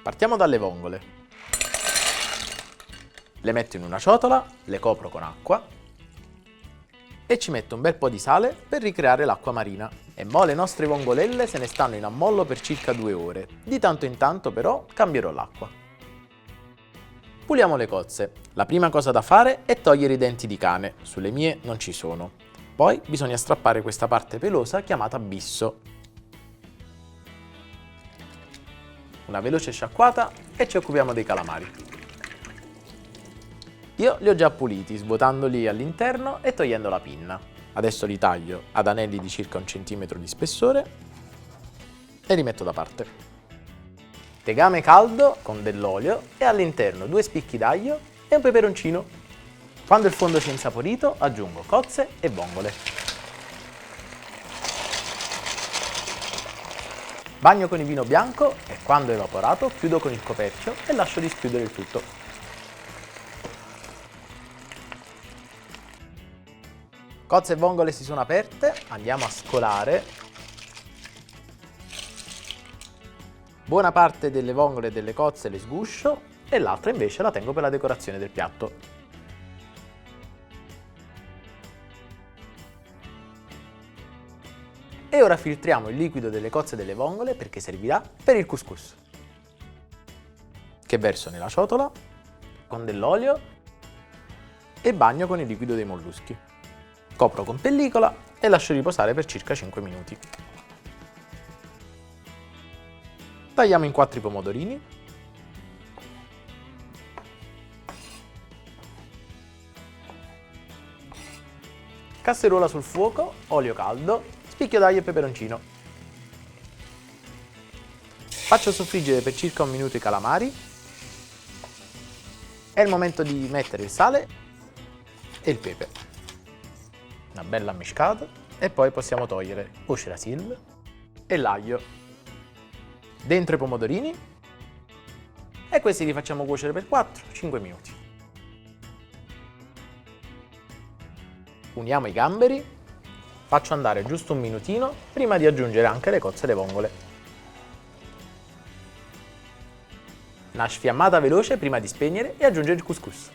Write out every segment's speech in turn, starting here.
Partiamo dalle vongole. Le metto in una ciotola, le copro con acqua e ci metto un bel po' di sale per ricreare l'acqua marina. E mo' le nostre vongolelle se ne stanno in ammollo per circa 2 ore. Di tanto in tanto però cambierò l'acqua. Puliamo le cozze. La prima cosa da fare è togliere i denti di cane, sulle mie non ci sono. Poi bisogna strappare questa parte pelosa chiamata bisso. Una veloce sciacquata e ci occupiamo dei calamari. Io li ho già puliti, svuotandoli all'interno e togliendo la pinna. Adesso li taglio ad anelli di circa 1 centimetro di spessore e li metto da parte. Tegame caldo con dell'olio e all'interno 2 spicchi d'aglio e un peperoncino. Quando il fondo si è insaporito aggiungo cozze e vongole. Bagno con il vino bianco e quando è evaporato chiudo con il coperchio e lascio dischiudere il tutto. Cozze e vongole si sono aperte, andiamo a scolare. Buona parte delle vongole e delle cozze le sguscio e l'altra invece la tengo per la decorazione del piatto. E ora filtriamo il liquido delle cozze e delle vongole perché servirà per il couscous, che verso nella ciotola con dell'olio e bagno con il liquido dei molluschi. Copro con pellicola e lascio riposare per circa 5 minuti. Tagliamo in 4 i pomodorini. Casseruola sul fuoco, olio caldo, spicchio d'aglio e peperoncino. Faccio soffriggere per circa 1 minuto i calamari. È il momento di mettere il sale e il pepe. Una bella miscata e poi possiamo togliere Uscerasil e l'aglio dentro i pomodorini e questi li facciamo cuocere per 4-5 minuti. Uniamo i gamberi, faccio andare giusto 1 minutino prima di aggiungere anche le cozze e le vongole. Una sfiammata veloce prima di spegnere e aggiungere il couscous.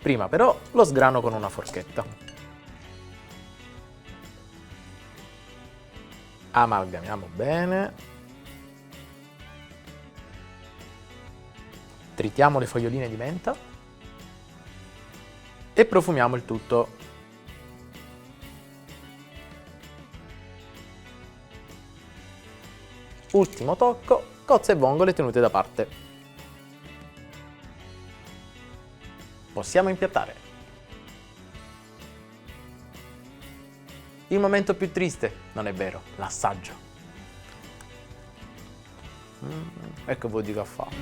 Prima però lo sgrano con una forchetta. Amalgamiamo bene. Tritiamo le foglioline di menta e profumiamo il tutto. Ultimo tocco, cozze e vongole tenute da parte. Possiamo impiattare. Il momento più triste, non è vero, l'assaggio. Ecco voi dico a fare.